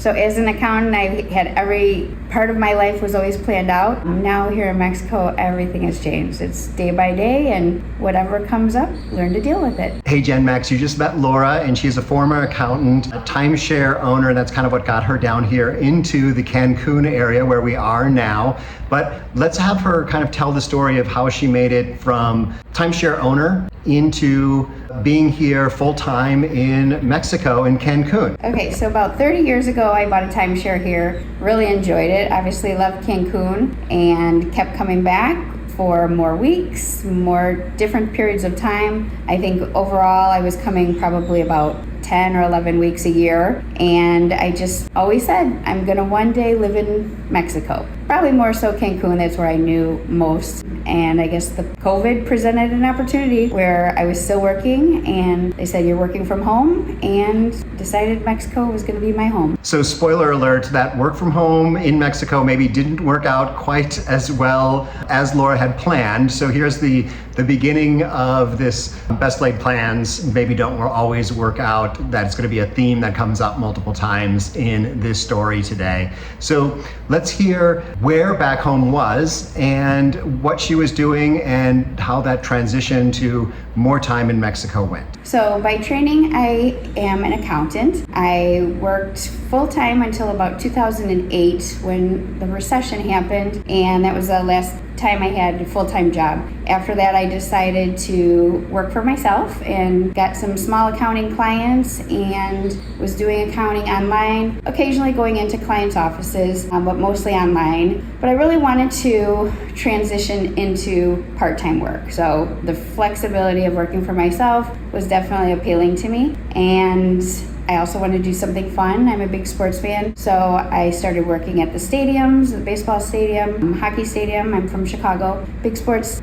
So as an accountant, I had every part of my life was always planned out. Now here in Mexico, everything has changed. It's day by day, and whatever comes up, learn to deal with it. Hey Jen Max, you just met Laura, and she's a former accountant, a timeshare owner, and that's kind of what got her down here into the Cancun area where we are now. But let's have her kind of tell the story of how she made it from timeshare owner into being here full-time in Mexico, in Cancun. Okay, so about 30 years ago, I bought a timeshare here, really enjoyed it, obviously loved Cancun, and kept coming back for more weeks, more different periods of time. I think overall I was coming probably about 10 or 11 weeks a year, and I just always said I'm gonna one day live in Mexico. Probably more so Cancun, that's where I knew most. And I guess the COVID presented an opportunity where I was still working, and they said you're working from home, and decided Mexico was gonna be my home. So spoiler alert, that work from home in Mexico maybe didn't work out quite as well as Laura had planned. So here's the beginning of this best laid plans maybe don't always work out. That's going to be a theme that comes up multiple times in this story today. So let's hear where back home was and what she was doing and how that transition to more time in Mexico went. So by training, I am an accountant. I worked full-time until about 2008 when the recession happened, and that was the last time I had a full-time job. After that, I decided to work for myself and got some small accounting clients and was doing accounting online, occasionally going into clients' offices, but mostly online. But I really wanted to transition into part-time work. So the flexibility of working for myself was definitely appealing to me. And I also wanted to do something fun. I'm a big sports fan, so I started working at the stadiums, the baseball stadium, hockey stadium. I'm from Chicago, big sports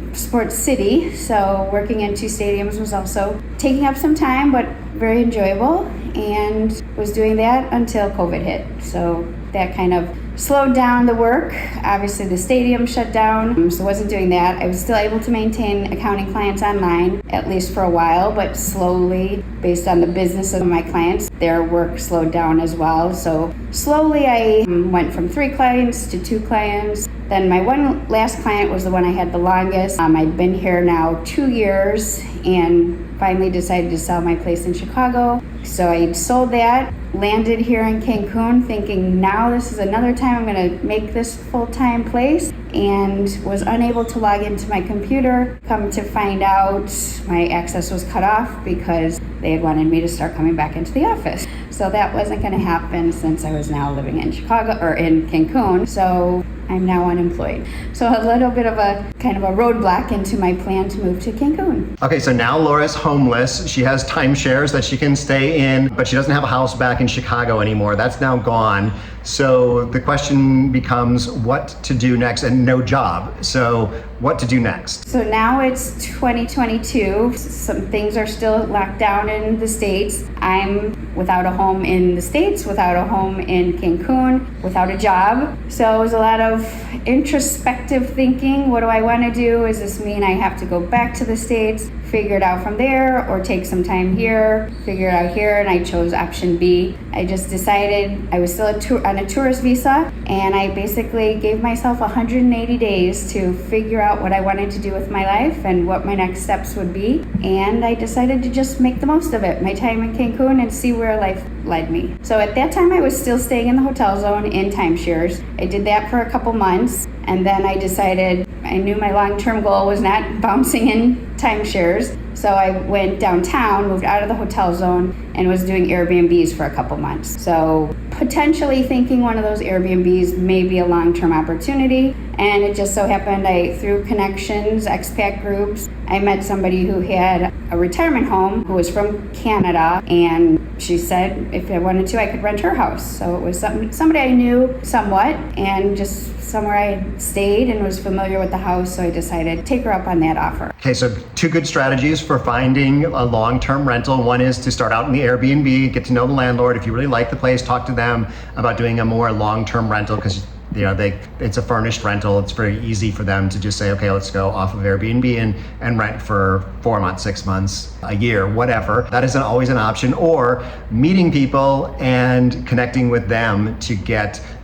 city, so working in two stadiums was also taking up some time, but very enjoyable, and was doing that until COVID hit. So that kind of slowed down the work. Obviously the stadium shut down, so wasn't doing that. I was still able to maintain accounting clients online, at least for a while, but slowly, based on the business of my clients, their work slowed down as well. So slowly I went from 3 clients to 2 clients. Then my one last client was the one I had the longest. I'd been here now 2 years and finally decided to sell my place in Chicago. So I sold that, landed here in Cancun thinking now this is another time I'm gonna make this full-time place, and was unable to log into my computer. Come to find out my access was cut off because they had wanted me to start coming back into the office. So that wasn't gonna happen since I was now living in Chicago or in Cancun. So I'm now unemployed. So a little bit of a kind of a roadblock into my plan to move to Cancun. Okay, so now Laura's homeless. She has timeshares that she can stay in, but she doesn't have a house back in Chicago anymore. That's now gone. So the question becomes what to do next, and no job. So what to do next? So now it's 2022. Some things are still locked down in the States. I'm without a home in the States, without a home in Cancun, without a job. So it was a lot of introspective thinking. What do I want to do? Does this mean I have to go back to the States, figure it out from there, or take some time here, figure it out here? And I chose option B. I just decided I was still on a tourist visa, and I basically gave myself 180 days to figure out what I wanted to do with my life and what my next steps would be. And I decided to just make the most of it, my time in Cancun, and see where life led me. So at that time, I was still staying in the hotel zone in timeshares. I did that for a couple months, and then I decided I knew my long-term goal was not bouncing in timeshares. So I went downtown, moved out of the hotel zone, and was doing Airbnbs for a couple months. So potentially thinking one of those Airbnbs may be a long-term opportunity. And it just so happened through connections, expat groups, I met somebody who had a retirement home who was from Canada, and she said if I wanted to, I could rent her house. So it was somebody I knew somewhat, and just somewhere I stayed and was familiar with the house, so I decided to take her up on that offer. Okay, so 2 good strategies for finding a long-term rental. One is to start out in the Airbnb, get to know the landlord. If you really like the place, talk to them about doing a more long-term rental, because it's a furnished rental. It's very easy for them to just say, okay, let's go off of Airbnb and rent for 4 months, 6 months, a year, whatever. That isn't always an option. Or meeting people and connecting with them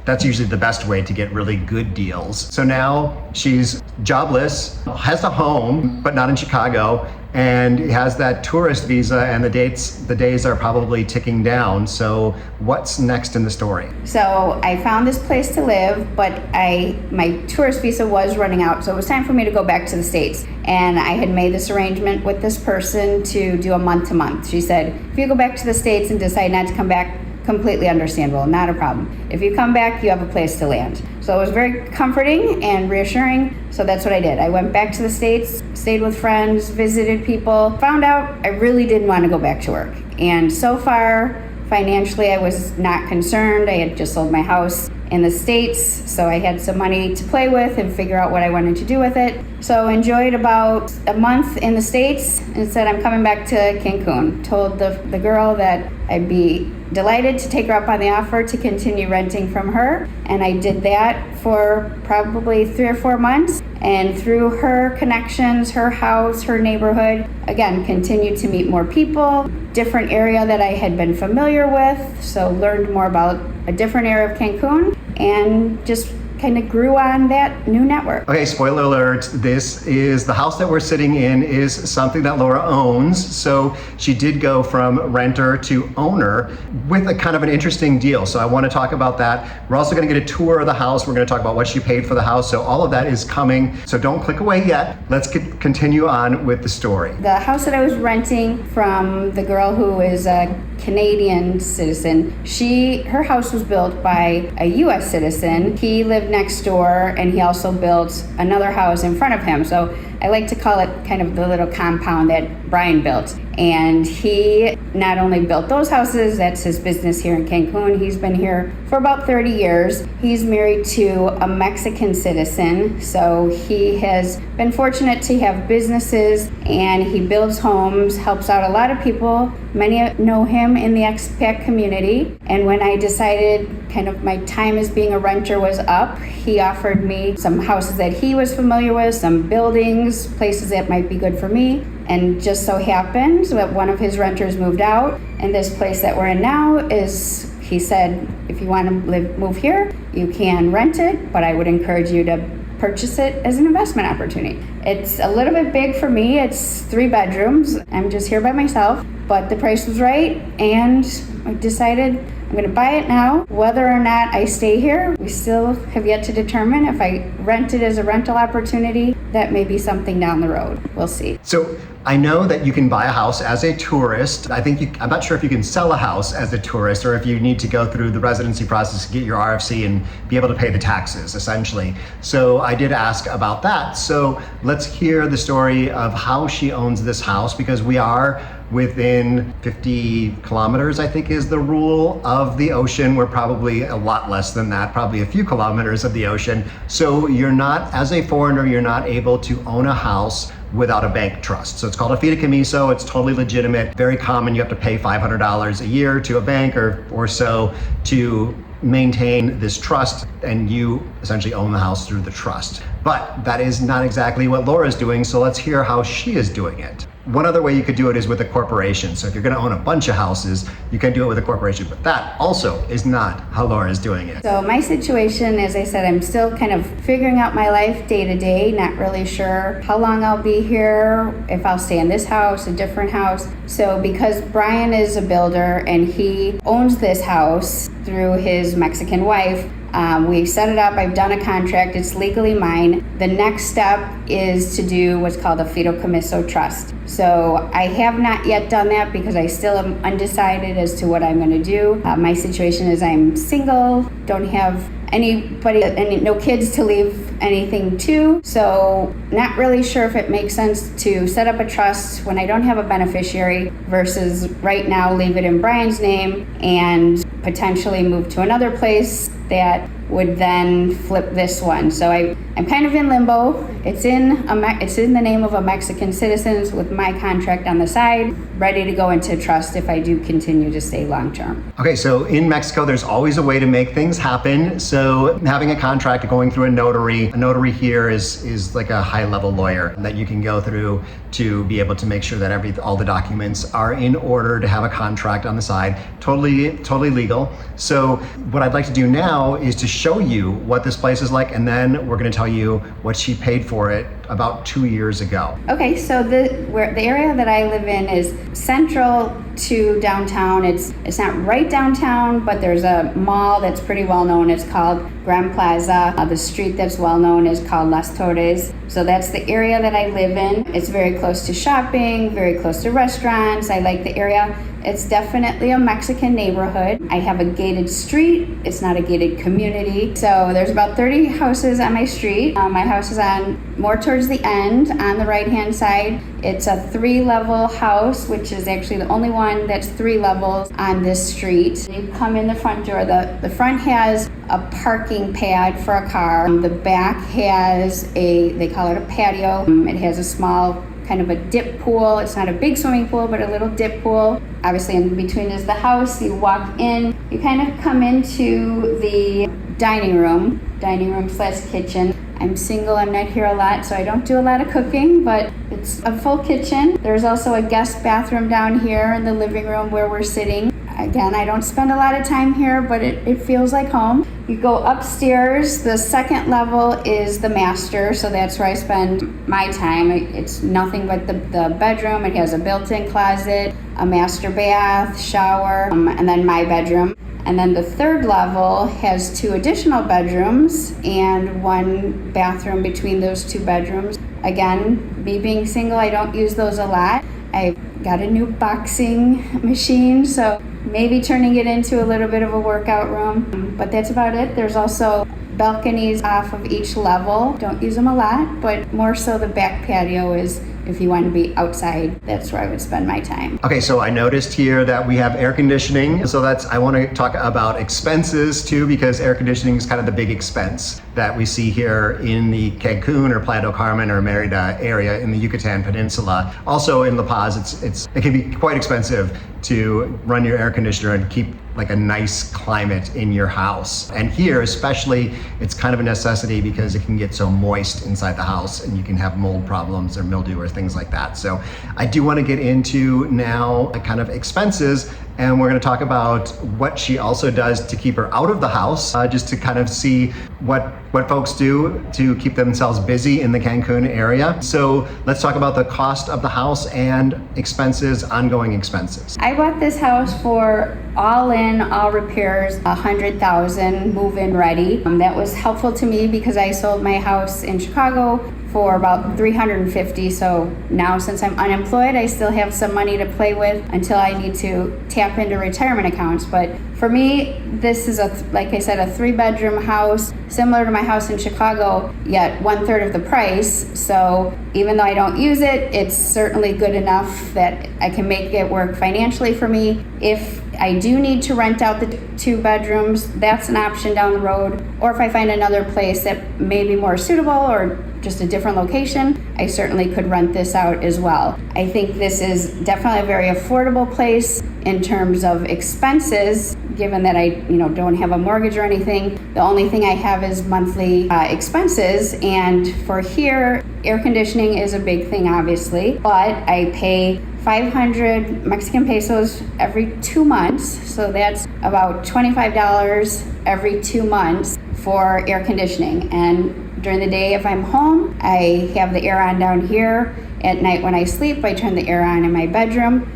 that's usually the best way to get really good deals. So now she's jobless, has a home, but not in Chicago, and has that tourist visa, and the days are probably ticking down. So what's next in the story? So I found this place to live, but my tourist visa was running out, so it was time for me to go back to the States. And I had made this arrangement with this person to do a month to month. She said, if you go back to the States and decide not to come back, completely understandable, not a problem. If you come back, you have a place to land. So it was very comforting and reassuring. So that's what I did. I went back to the States, stayed with friends, visited people, found out I really didn't want to go back to work. And so far, financially, I was not concerned. I had just sold my house in the States, so I had some money to play with and figure out what I wanted to do with it. So enjoyed about a month in the States and said I'm coming back to Cancun. Told the girl that I'd be delighted to take her up on the offer to continue renting from her, and I did that for probably 3 or 4 months. And through her connections, her house, her neighborhood, again, continued to meet more people, different area that I had been familiar with, so learned more about a different area of Cancun, and just kind of grew on that new network. Okay, spoiler alert, the house that we're sitting in is something that Laura owns. So she did go from renter to owner with a kind of an interesting deal. So I want to talk about that. We're also going to get a tour of the house. We're going to talk about what she paid for the house. So all of that is coming. So don't click away yet. Let's continue on with the story. The house that I was renting from the girl who is a Canadian citizen, her house was built by a US citizen. He lived next door, and he also built another house in front of him. So I like to call it kind of the little compound that Brian built. And he not only built those houses, that's his business here in Cancun. He's been here for about 30 years. He's married to a Mexican citizen, so he has been fortunate to have businesses, and he builds homes, helps out a lot of people. Many know him in the expat community. And when I decided kind of my time as being a renter was up, he offered me some houses that he was familiar with, some buildings, places that might be good for me. And just so happened that one of his renters moved out, and this place that we're in now he said, if you want to move here, you can rent it, but I would encourage you to purchase it as an investment opportunity. It's a little bit big for me. It's 3 bedrooms. I'm just here by myself, but the price was right, and I decided I'm going to buy it now. Whether or not I stay here, we still have yet to determine. If I rent it as a rental opportunity, that may be something down the road. We'll see. So I know that you can buy a house as a tourist. I'm not sure if you can sell a house as a tourist, or if you need to go through the residency process to get your RFC and be able to pay the taxes, essentially. So I did ask about that. So let's hear the story of how she owns this house, because we are within 50 kilometers, I think is the rule, of the ocean. We're probably a lot less than that, probably a few kilometers of the ocean. So you're not, as a foreigner, you're not able to own a house without a bank trust. So it's called a fideicomiso. It's totally legitimate, very common. You have to pay $500 a year to a bank or so to maintain this trust, and you essentially own the house through the trust. But that is not exactly what Laura's doing, so let's hear how she is doing it. One other way you could do it is with a corporation. So if you're going to own a bunch of houses, you can do it with a corporation, but that also is not how Laura is doing it. So my situation, as I said, I'm still kind of figuring out my life day to day, not really sure how long I'll be here, if I'll stay in this house, a different house. So because Brian is a builder and he owns this house through his Mexican wife, we set it up. I've done a contract. It's legally mine. The next step is to do what's called a fideicomiso trust. So I have not yet done that because I still am undecided as to what I'm going to do. My situation is I'm single, don't have anybody, no kids to leave anything to. So not really sure if it makes sense to set up a trust when I don't have a beneficiary versus right now leave it in Brian's name and potentially move to another place that would then flip this one. So I'm kind of in limbo. It's in the name of a Mexican citizen with my contract on the side, ready to go into trust if I do continue to stay long term. Okay, so in Mexico, there's always a way to make things happen. So having a contract going through a notary here is like a high-level lawyer that you can go through to be able to make sure that all the documents are in order to have a contract on the side. Totally legal. So what I'd like to do now is to show you what this place is like, and then we're going to tell you what she paid for it about 2 years ago. Okay, so the area that I live in is central to downtown. It's not right downtown, but there's a mall that's pretty well known. It's called Grand Plaza. The street that's well known is called Las Torres. So that's the area that I live in. It's very close to shopping, very close to restaurants. I like the area. It's definitely a Mexican neighborhood. I have a gated street. It's not a gated community. So there's about 30 houses on my street. My house is on more towards the end on the right-hand side. It's a 3-level house, which is actually the only one that's 3 levels on this street. You come in the front door. The front has a parking pad for a car. The back has they call it a patio. It has a small kind of a dip pool. It's not a big swimming pool, but a little dip pool. Obviously in between is the house. You walk in, you kind of come into the dining room / kitchen. I'm single, I'm not here a lot, so I don't do a lot of cooking, but it's a full kitchen. There's also a guest bathroom down here in the living room where we're sitting. Again, I don't spend a lot of time here, but it feels like home. You go upstairs, the second level is the master, so that's where I spend my time. It's nothing but the bedroom. It has a built-in closet, a master bath, shower, and then my bedroom. And then the third level has 2 additional bedrooms and 1 bathroom between those 2 bedrooms. Again, me being single, I don't use those a lot. I got a new boxing machine, so maybe turning it into a little bit of a workout room, but that's about it. There's also balconies off of each level. Don't use them a lot, but more so the back patio is if you want to be outside, that's where I would spend my time. Okay, so I noticed here that we have air conditioning. So I want to talk about expenses too, because air conditioning is kind of the big expense that we see here in the Cancun or Playa del Carmen or Merida area in the Yucatan Peninsula. Also in La Paz, it can be quite expensive to run your air conditioner and keep like a nice climate in your house. And here especially, it's kind of a necessity because it can get so moist inside the house and you can have mold problems or mildew or things like that. So I do want to get into now kind of expenses, and we're going to talk about what she also does to keep her out of the house, just to kind of see what folks do to keep themselves busy in the Cancun area. So let's talk about the cost of the house and expenses, ongoing expenses. I bought this house for all repairs, $100,000 move-in ready. That was helpful to me because I sold my house in Chicago for about $350,000. So now since I'm unemployed, I still have some money to play with until I need to tap into retirement accounts. But for me, this is like I said, a 3-bedroom house, similar to my house in Chicago, yet 1/3 of the price. So even though I don't use it, it's certainly good enough that I can make it work financially for me. If I do need to rent out the 2 bedrooms, that's an option down the road. Or if I find another place that may be more suitable or just a different location, I certainly could rent this out as well. I think this is definitely a very affordable place in terms of expenses, given that I don't have a mortgage or anything. The only thing I have is monthly expenses, and for here, air conditioning is a big thing obviously, but I pay 500 Mexican pesos every 2 months, so that's about $25 every 2 months for air conditioning. And during the day, if I'm home, I have the air on down here. At night when I sleep, I turn the air on in my bedroom.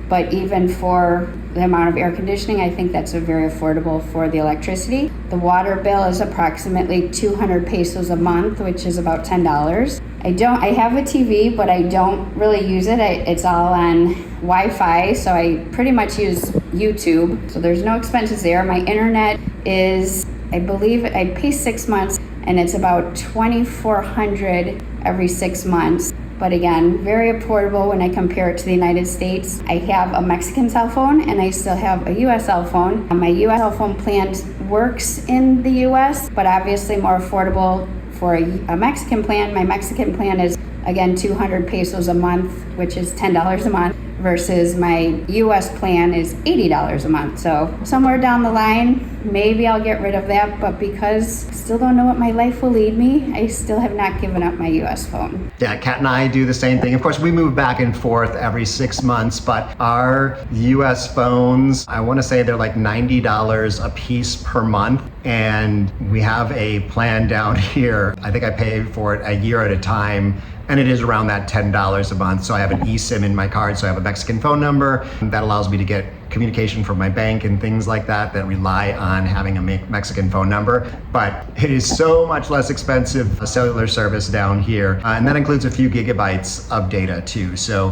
But even for the amount of air conditioning, I think that's very affordable for the electricity. The water bill is approximately 200 pesos a month, which is about $10. I have a TV, but I don't really use it. It's all on Wi-Fi, so I pretty much use YouTube. So there's no expenses there. My internet is, I believe, I pay 6 months, and it's about $2,400 every 6 months. But again, very affordable when I compare it to the United States. I have a Mexican cell phone and I still have a US cell phone. My US cell phone plan works in the US, but obviously more affordable for a Mexican plan. My Mexican plan is, again, 200 pesos a month, which is $10 a month, versus my US plan is $80 a month. So somewhere down the line, maybe I'll get rid of that, but because I still don't know what my life will lead me, I still have not given up my US phone. Yeah, Kat and I do the same thing. Of course, we move back and forth every 6 months, but our US phones, I want to say they're like $90 a piece per month. And we have a plan down here. I think I pay for it a year at a time. And it is around that $10 a month. So I have an eSIM in my card, so I have a Mexican phone number. That allows me to get communication from my bank and things like that rely on having a Mexican phone number. But it is so much less expensive cellular service down here. And that includes a few gigabytes of data too. So,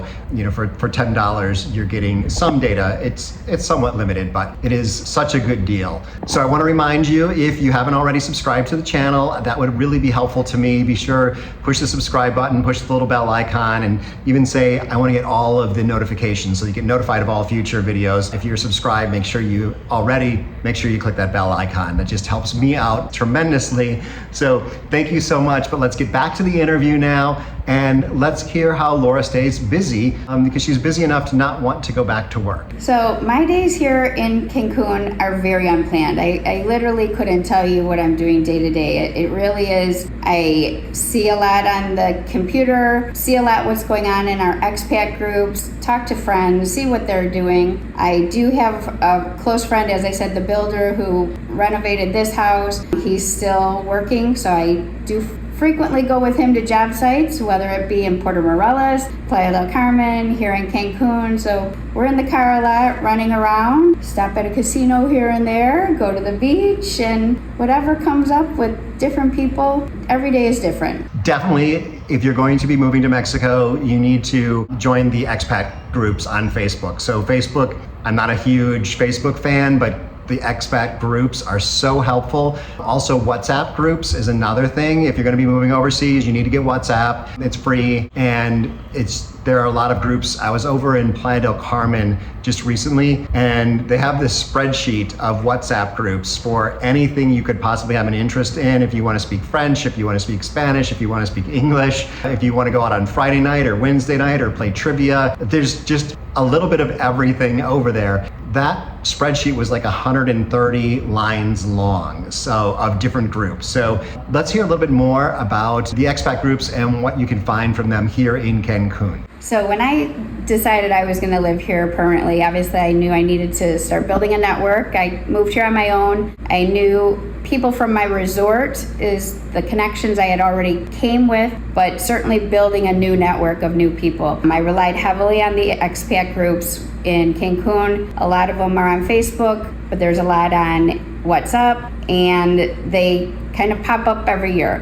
for $10, you're getting some data. It's somewhat limited, but it is such a good deal. So I want to remind you, if you haven't already subscribed to the channel, that would really be helpful to me. Be sure, push the subscribe button, push the little bell icon, and even say, I want to get all of the notifications so you get notified of all future videos. If you're subscribed, make sure you click that bell icon. That just helps me out tremendously. So thank you so much, but let's get back to the interview now, and let's hear how Laura stays busy, because she's busy enough to not want to go back to work. So my days here in Cancun are very unplanned. I literally couldn't tell you what I'm doing day to day. It really is, I see a lot on the computer, see a lot what's going on in our expat groups, talk to friends, see what they're doing. I do have a close friend, as I said, the builder who renovated this house. He's still working, so I do frequently go with him to job sites, whether it be in Puerto Morelos, Playa del Carmen, here in Cancun. So we're in the car a lot, running around, stop at a casino here and there, go to the beach, and whatever comes up with different people. Every day is different. Definitely, if you're going to be moving to Mexico, you need to join the expat groups on Facebook. So Facebook, I'm not a huge Facebook fan, but the expat groups are so helpful. Also, WhatsApp groups is another thing. If you're going to be moving overseas, you need to get WhatsApp. It's free, and there are a lot of groups. I was over in Playa del Carmen just recently, and they have this spreadsheet of WhatsApp groups for anything you could possibly have an interest in. If you want to speak French, if you want to speak Spanish, if you want to speak English, if you want to go out on Friday night or Wednesday night or play trivia, there's just a little bit of everything over there. That spreadsheet was like 130 lines long, so of different groups. So let's hear a little bit more about the expat groups and what you can find from them here in Cancun. So when I decided I was going to live here permanently, obviously I knew I needed to start building a network. I moved here on my own. I knew people from my resort is the connections I had already came with, but certainly building a new network of new people. I relied heavily on the expat groups in Cancun. A lot of them are on Facebook, but there's a lot on WhatsApp, and they kind of pop up every year.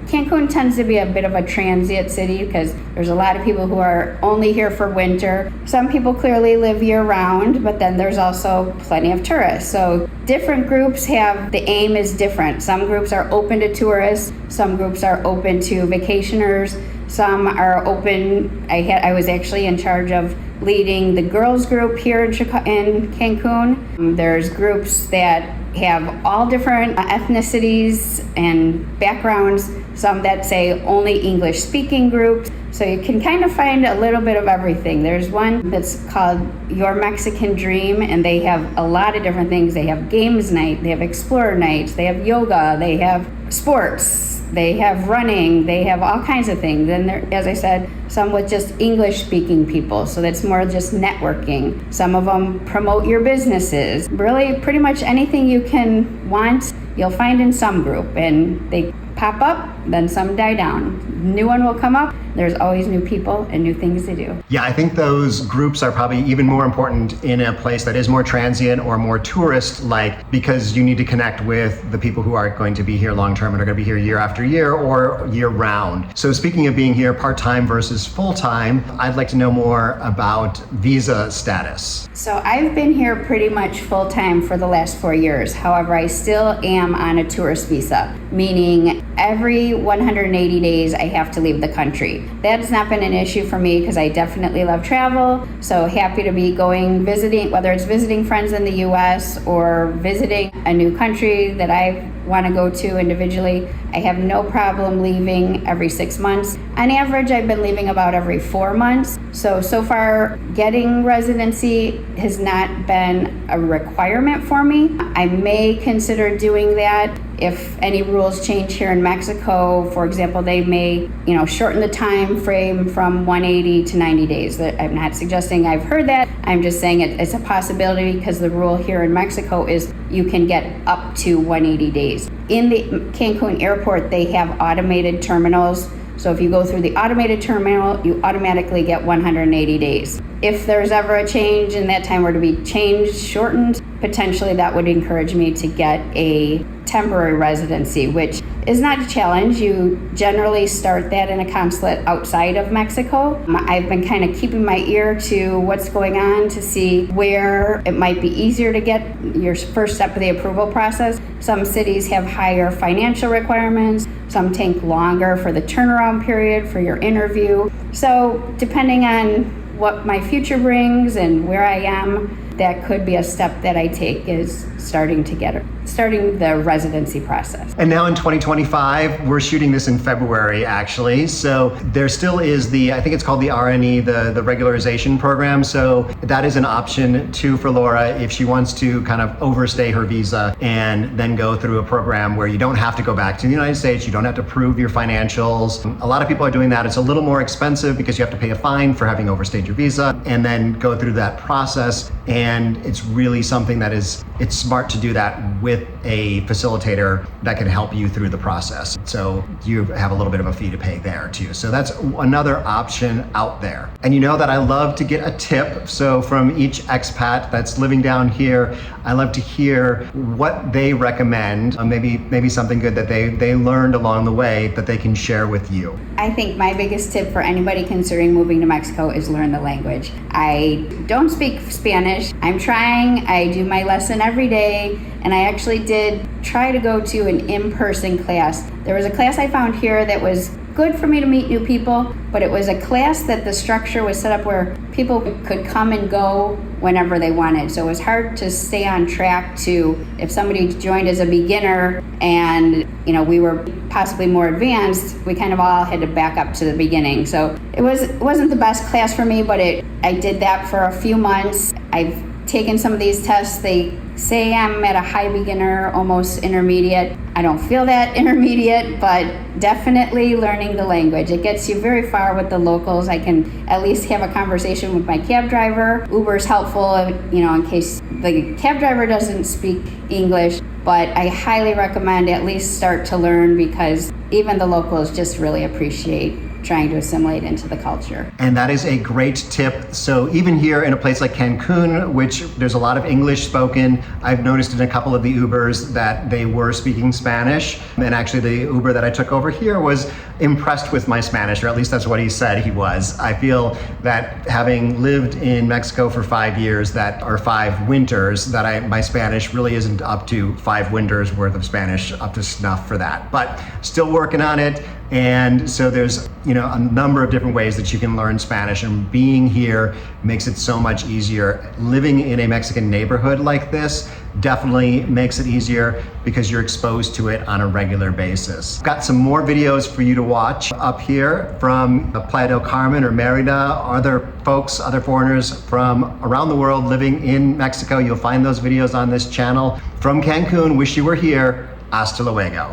Cancun tends to be a bit of a transient city because there's a lot of people who are only here for winter. Some people clearly live year round, but then there's also plenty of tourists. So different groups the aim is different. Some groups are open to tourists, some groups are open to vacationers, some are open. I was actually in charge of leading the girls group here in Cancun. There's groups that have all different ethnicities and backgrounds, some that say only English speaking groups. So you can kind of find a little bit of everything. There's one that's called Your Mexican Dream, and they have a lot of different things. They have games night, they have explorer nights, they have yoga, they have sports, they have running, they have all kinds of things. Then there, as I said, some with just English speaking people, so that's more just networking. Some of them promote your businesses. Really, pretty much anything you can want, you'll find in some group, and they pop up, then some die down. New one will come up. There's always new people and new things to do. Yeah, I think those groups are probably even more important in a place that is more transient or more tourist-like, because you need to connect with the people who are going to be here long-term and are going to be here year after year or year-round. So speaking of being here part-time versus full-time, I'd like to know more about visa status. So I've been here pretty much full-time for the last 4 years. However, I still am on a tourist visa, meaning every 180 days I have to leave the country. country. That has not been an issue for me because I definitely love travel. So happy to be going visiting, whether it's visiting friends in the US or visiting a new country that I want to go to individually. I have no problem leaving every 6 months. On average, I've been leaving about every 4 months. So far, getting residency has not been a requirement for me. I may consider doing that if any rules change here in Mexico. For example, they may, shorten the time frame from 180 to 90 days. I'm not suggesting I've heard that. I'm just saying it's a possibility because the rule here in Mexico is you can get up to 180 days. In the Cancun airport, they have automated terminals. So if you go through the automated terminal, you automatically get 180 days. If there's ever a change and that time were to be changed, shortened, potentially that would encourage me to get a temporary residency, which is not a challenge. You generally start that in a consulate outside of Mexico. I've been kind of keeping my ear to what's going on to see where it might be easier to get your first step of the approval process. Some cities have higher financial requirements. Some take longer for the turnaround period for your interview. So depending on what my future brings and where I am, that could be a step that I take, is starting the residency process. And now in 2025, we're shooting this in February, actually. So there still is I think it's called the RNE, the regularization program. So that is an option too for Laura if she wants to kind of overstay her visa and then go through a program where you don't have to go back to the United States. You don't have to prove your financials. A lot of people are doing that. It's a little more expensive because you have to pay a fine for having overstayed your visa and then go through that process. And it's really something it's smart to do that with a facilitator that can help you through the process. So you have a little bit of a fee to pay there too. So that's another option out there. And you know that I love to get a tip. So from each expat that's living down here, I love to hear what they recommend, maybe something good that they learned along the way that they can share with you. I think my biggest tip for anybody considering moving to Mexico is learn the language. I don't speak Spanish. I'm trying. I do my lesson every day, and I actually did try to go to an in-person class. There was a class I found here that was good for me to meet new people, but it was a class that the structure was set up where people could come and go whenever they wanted. So it was hard to stay on track to, if somebody joined as a beginner and we were possibly more advanced, we kind of all had to back up to the beginning. So it wasn't the best class for me, but I did that for a few months. I've taken some of these tests. They say I'm at a high beginner, almost intermediate. I don't feel that intermediate, but definitely learning the language. It gets you very far with the locals. I can at least have a conversation with my cab driver. Uber's helpful, in case the cab driver doesn't speak English, but I highly recommend at least start to learn because even the locals just really appreciate trying to assimilate into the culture. And that is a great tip. So even here in a place like Cancun, which there's a lot of English spoken, I've noticed in a couple of the Ubers that they were speaking Spanish. And actually the Uber that I took over here was impressed with my Spanish, or at least that's what he said he was. I feel that having lived in Mexico for 5 years, or 5 winters, that my Spanish really isn't up to 5 winters worth of Spanish up to snuff for that, but still working on it. And so there's a number of different ways that you can learn Spanish, and being here makes it so much easier. Living in a Mexican neighborhood like this definitely makes it easier because you're exposed to it on a regular basis. Got some more videos for you to watch up here from Playa del Carmen or Merida, other foreigners from around the world living in Mexico. You'll find those videos on this channel. From Cancun, wish you were here. Hasta luego.